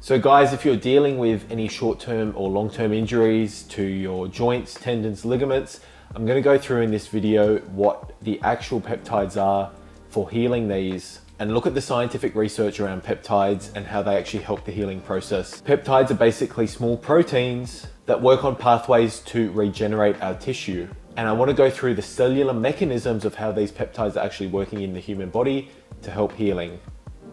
So guys, if you're dealing with any short-term or long-term injuries to your joints, tendons, ligaments, I'm going to go through in this video what the actual peptides are for healing these and look at the scientific research around peptides and how they actually help the healing process. Peptides are basically small proteins that work on pathways to regenerate our tissue. And I want to go through the cellular mechanisms of how these peptides are actually working in the human body to help healing.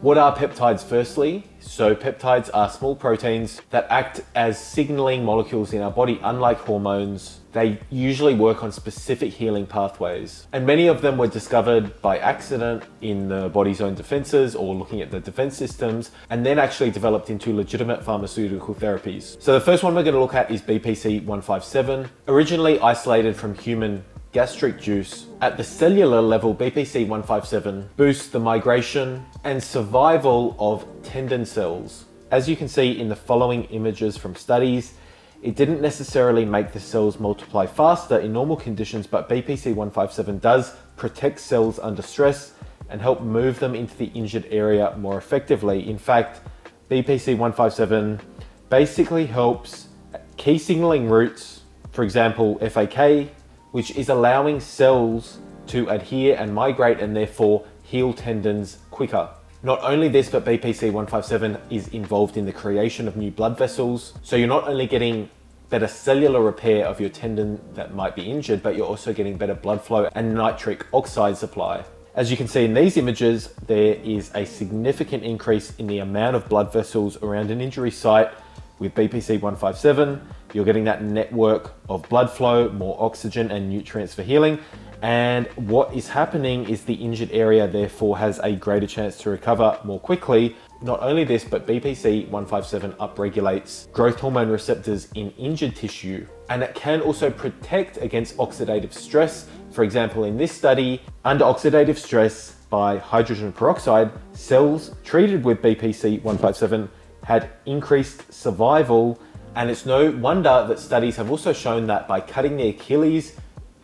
What are peptides firstly? So peptides are small proteins that act as signaling molecules in our body. Unlike hormones, they usually work on specific healing pathways. And many of them were discovered by accident in the body's own defenses or looking at the defense systems, and then actually developed into legitimate pharmaceutical therapies. So the first one we're going to look at is BPC 157, originally isolated from human gastric juice. At the cellular level, BPC 157 boosts the migration and survival of tendon cells. As you can see in the following images from studies, it didn't necessarily make the cells multiply faster in normal conditions, but BPC 157 does protect cells under stress and help move them into the injured area more effectively. In fact, BPC 157 basically helps key signaling routes, for example, FAK, which is allowing cells to adhere and migrate and therefore heal tendons quicker. Not only this, but BPC 157 is involved in the creation of new blood vessels. So you're not only getting better cellular repair of your tendon that might be injured, but you're also getting better blood flow and nitric oxide supply. As you can see in these images, there is a significant increase in the amount of blood vessels around an injury site. With BPC 157, you're getting that network of blood flow, more oxygen and nutrients for healing. And what is happening is the injured area therefore has a greater chance to recover more quickly. Not only this, but BPC 157 upregulates growth hormone receptors in injured tissue, and it can also protect against oxidative stress. For example, in this study, under oxidative stress by hydrogen peroxide, cells treated with BPC 157 had increased survival. And it's no wonder that studies have also shown that by cutting the Achilles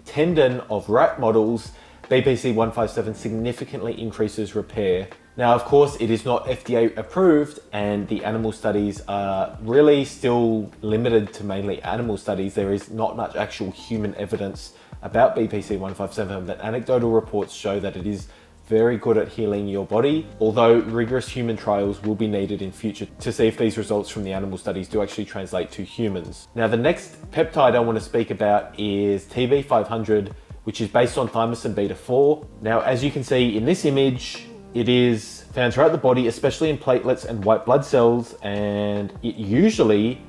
tendon of rat models, BPC 157 significantly increases repair. Now, of course, it is not FDA approved, and the animal studies are really still limited to mainly animal studies. There is not much actual human evidence about BPC 157, but anecdotal reports show that it is very good at healing your body, although rigorous human trials will be needed in future to see if these results from the animal studies do actually translate to humans. Now, the next peptide I want to speak about is TB500, which is based on thymosin beta-4. Now, as you can see in this image, it is found throughout the body, especially in platelets and white blood cells, and it usually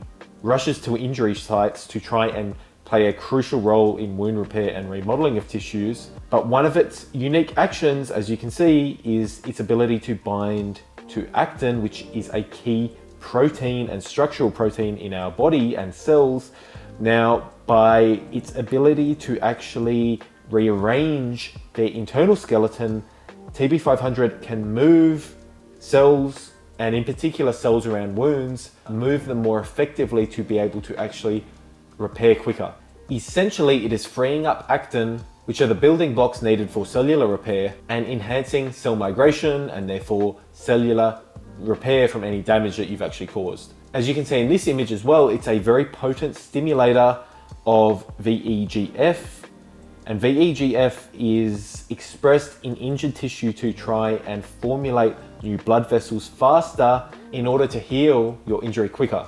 rushes to injury sites to try and play a crucial role in wound repair and remodeling of tissues. But one of its unique actions, as you can see, is its ability to bind to actin, which is a key protein and structural protein in our body and cells. Now, by its ability to actually rearrange their internal skeleton, TB500 can move cells, and in particular cells around wounds, move them more effectively to be able to actually repair quicker. Essentially, it is freeing up actin, which are the building blocks needed for cellular repair, and enhancing cell migration and therefore cellular repair from any damage that you've actually caused. As you can see in this image as well, it's a very potent stimulator of VEGF, and VEGF is expressed in injured tissue to try and formulate new blood vessels faster in order to heal your injury quicker.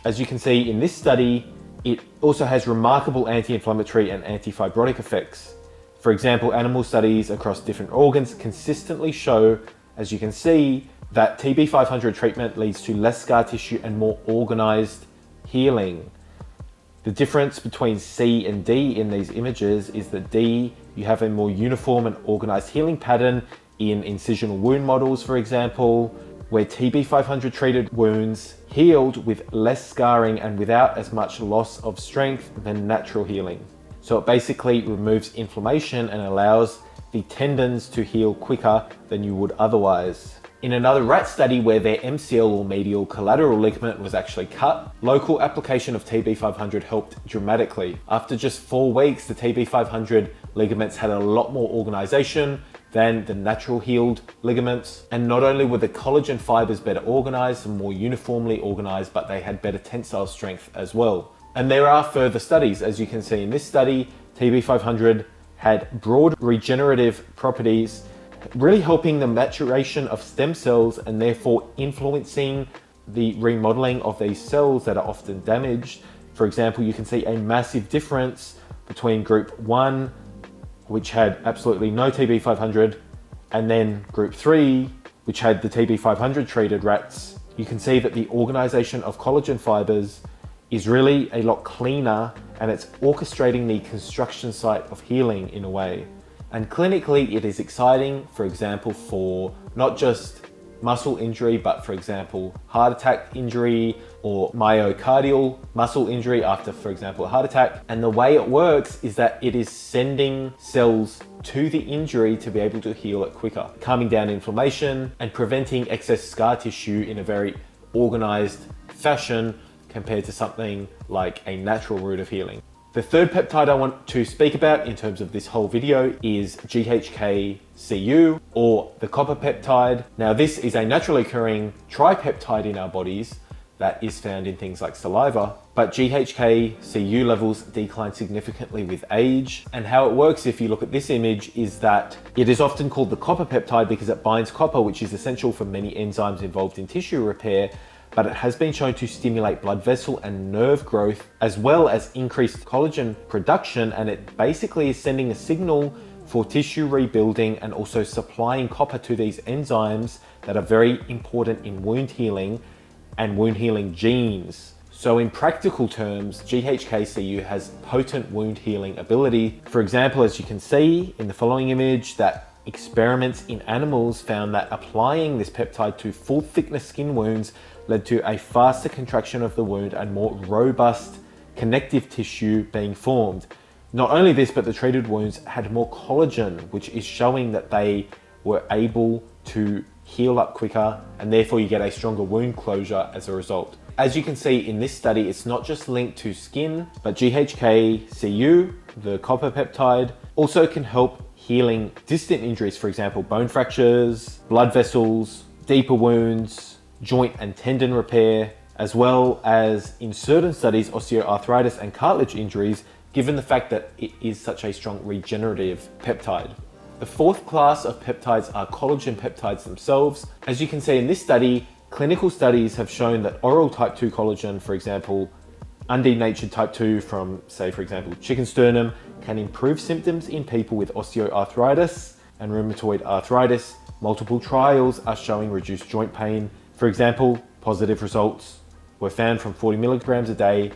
As you can see in this study, it also has remarkable anti-inflammatory and anti-fibrotic effects. For example, animal studies across different organs consistently show, as you can see, that TB500 treatment leads to less scar tissue and more organized healing. The difference between C and D in these images is that D, you have a more uniform and organized healing pattern in incisional wound models, for example, where TB500 treated wounds healed with less scarring and without as much loss of strength than natural healing. So it basically removes inflammation and allows the tendons to heal quicker than you would otherwise. In another rat study where their MCL or medial collateral ligament was actually cut, local application of TB500 helped dramatically. After just 4 weeks, the TB500 ligaments had a lot more organization, than the natural healed ligaments. And not only were the collagen fibers better organized and more uniformly organized, but they had better tensile strength as well. And there are further studies. As you can see in this study, TB500 had broad regenerative properties, really helping the maturation of stem cells and therefore influencing the remodeling of these cells that are often damaged. For example, you can see a massive difference between group 1, which had absolutely no TB500, and then group 3, which had the TB500 treated rats. You can see that the organization of collagen fibers is really a lot cleaner, and it's orchestrating the construction site of healing in a way. And clinically, it is exciting, for example, for not just muscle injury, but for example, heart attack injury or myocardial muscle injury after, for example, a heart attack. And the way it works is that it is sending cells to the injury to be able to heal it quicker, calming down inflammation and preventing excess scar tissue in a very organized fashion compared to something like a natural route of healing. The third peptide I want to speak about in terms of this whole video is GHK-Cu, or the copper peptide. Now, this is a naturally occurring tripeptide in our bodies that is found in things like saliva, but GHK-Cu levels decline significantly with age. And how it works, if you look at this image, is that it is often called the copper peptide because it binds copper, which is essential for many enzymes involved in tissue repair, but it has been shown to stimulate blood vessel and nerve growth, as well as increased collagen production. And it basically is sending a signal for tissue rebuilding and also supplying copper to these enzymes that are very important in wound healing and wound healing genes. So in practical terms, GHK-Cu has potent wound healing ability. For example, as you can see in the following image, that experiments in animals found that applying this peptide to full thickness skin wounds led to a faster contraction of the wound and more robust connective tissue being formed. Not only this, but the treated wounds had more collagen, which is showing that they were able to heal up quicker, and therefore you get a stronger wound closure as a result. As you can see in this study, it's not just linked to skin, but GHK-Cu, the copper peptide, also can help healing distant injuries, for example, bone fractures, blood vessels, deeper wounds, joint and tendon repair, as well as in certain studies, osteoarthritis and cartilage injuries, given the fact that it is such a strong regenerative peptide. The fourth class of peptides are collagen peptides themselves. As you can see in this study, clinical studies have shown that oral type 2 collagen, for example, undenatured type 2 from, say, for example, chicken sternum, can improve symptoms in people with osteoarthritis and rheumatoid arthritis. Multiple trials are showing reduced joint pain. For example, positive results were found from 40 milligrams a day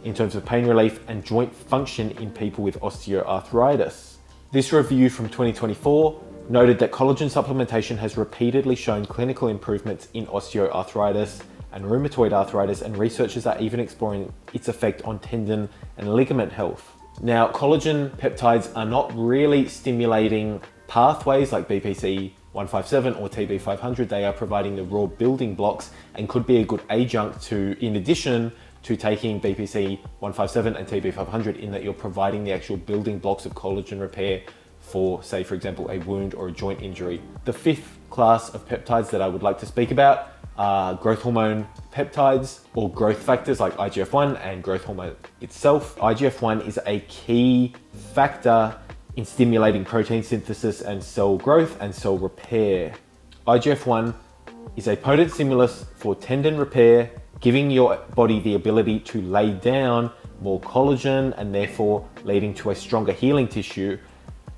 in terms of pain relief and joint function in people with osteoarthritis. This review from 2024 noted that collagen supplementation has repeatedly shown clinical improvements in osteoarthritis and rheumatoid arthritis, and researchers are even exploring its effect on tendon and ligament health. Now, collagen peptides are not really stimulating pathways like BPC 157 or TB500. They are providing the raw building blocks and could be a good adjunct to, in addition to taking BPC 157 and TB500, in that you're providing the actual building blocks of collagen repair for, say, for example, a wound or a joint injury. The fifth class of peptides that I would like to speak about are growth hormone peptides, or growth factors like IGF-1 and growth hormone itself. IGF-1 is a key factor in stimulating protein synthesis and cell growth and cell repair. IGF-1 is a potent stimulus for tendon repair, giving your body the ability to lay down more collagen and therefore leading to a stronger healing tissue.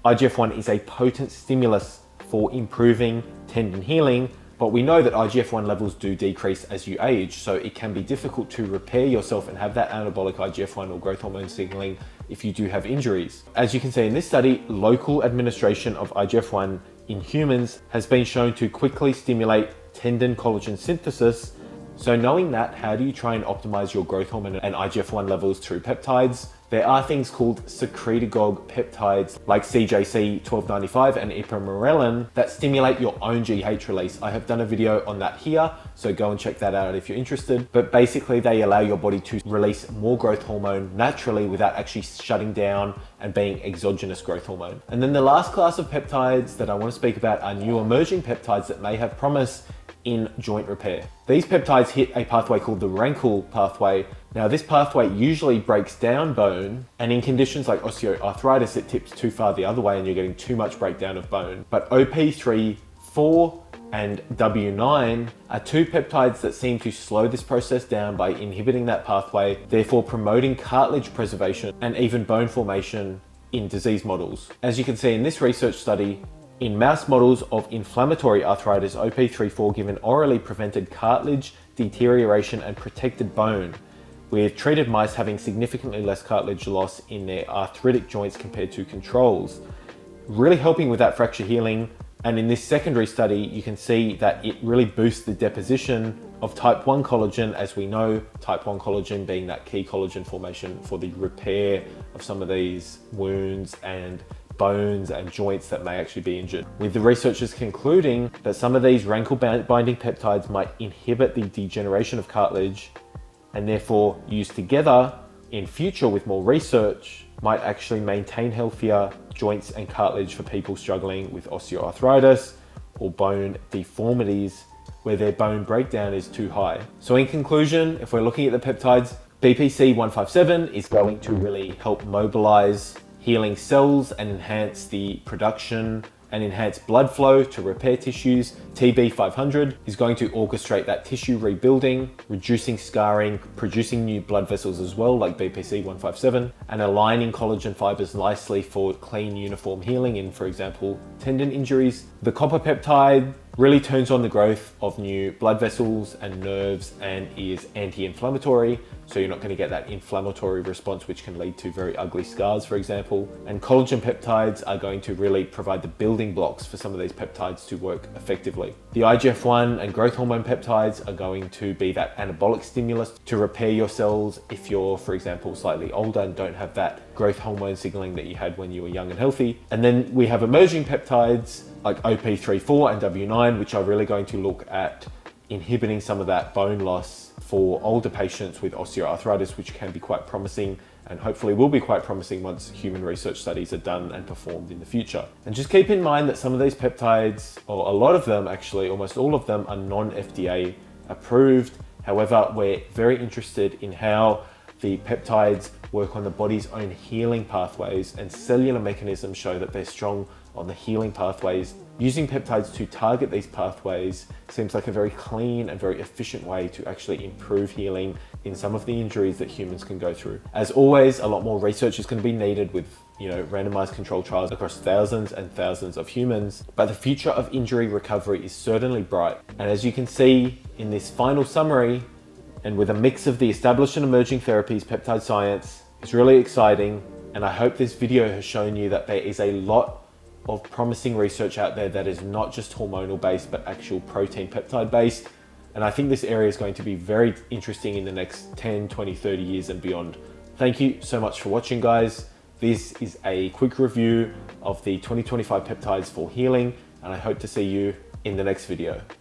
IGF-1 is a potent stimulus for improving tendon healing, but we know that IGF-1 levels do decrease as you age, so it can be difficult to repair yourself and have that anabolic IGF-1 or growth hormone signaling if you do have injuries. As you can see in this study, local administration of IGF-1 in humans has been shown to quickly stimulate tendon collagen synthesis. So knowing that, how do you try and optimize your growth hormone and IGF-1 levels through peptides? There are things called secretagogue peptides like CJC 1295 and ipamorelin that stimulate your own GH release. I have done a video on that here, so go and check that out if you're interested. But basically they allow your body to release more growth hormone naturally without actually shutting down and being exogenous growth hormone. And then the last class of peptides that I want to speak about are new emerging peptides that may have promise in joint repair. These peptides hit a pathway called the Rankel pathway. Now this pathway usually breaks down bone, and in conditions like osteoarthritis it tips too far the other way and you're getting too much breakdown of bone. But OP3/4 and W9 are two peptides that seem to slow this process down by inhibiting that pathway, therefore promoting cartilage preservation and even bone formation in disease models. As you can see in this research study, in mouse models of inflammatory arthritis, OP3/4 given orally prevented cartilage deterioration and protected bone, with treated mice having significantly less cartilage loss in their arthritic joints compared to controls, really helping with that fracture healing. And in this secondary study, you can see that it really boosts the deposition of type 1 collagen, as we know, type 1 collagen being that key collagen formation for the repair of some of these wounds and bones and joints that may actually be injured. With the researchers concluding that some of these Rankel binding peptides might inhibit the degeneration of cartilage, and therefore used together in future with more research might actually maintain healthier joints and cartilage for people struggling with osteoarthritis or bone deformities where their bone breakdown is too high. So in conclusion, if we're looking at the peptides, BPC 157 is going to really help mobilize healing cells and enhance the production and enhance blood flow to repair tissues. TB 500 is going to orchestrate that tissue rebuilding, reducing scarring, producing new blood vessels as well, like BPC 157, and aligning collagen fibers nicely for clean, uniform healing in, for example, tendon injuries. The copper peptide really turns on the growth of new blood vessels and nerves and is anti-inflammatory, so you're not going to get that inflammatory response which can lead to very ugly scars, for example. And collagen peptides are going to really provide the building blocks for some of these peptides to work effectively. The IGF-1 and growth hormone peptides are going to be that anabolic stimulus to repair your cells if you're, for example, slightly older and don't have that growth hormone signaling that you had when you were young and healthy. And then we have emerging peptides like OP3/4 and W9, which are really going to look at inhibiting some of that bone loss for older patients with osteoarthritis, which can be quite promising and hopefully will be quite promising once human research studies are done and performed in the future. And just keep in mind that some of these peptides, or a lot of them actually, almost all of them, are non-FDA approved. However, we're very interested in how the peptides work on the body's own healing pathways, and cellular mechanisms show that they're strong on the healing pathways. Using peptides to target these pathways seems like a very clean and very efficient way to actually improve healing in some of the injuries that humans can go through. As always, a lot more research is going to be needed with randomized controlled trials across thousands and thousands of humans, but the future of injury recovery is certainly bright. And as you can see in this final summary, and with a mix of the established and emerging therapies, peptide science is really exciting. And I hope this video has shown you that there is a lot of promising research out there that is not just hormonal based, but actual protein peptide based. And I think this area is going to be very interesting in the next 10, 20, 30 years and beyond. Thank you so much for watching, guys. This is a quick review of the 2025 peptides for healing, and I hope to see you in the next video.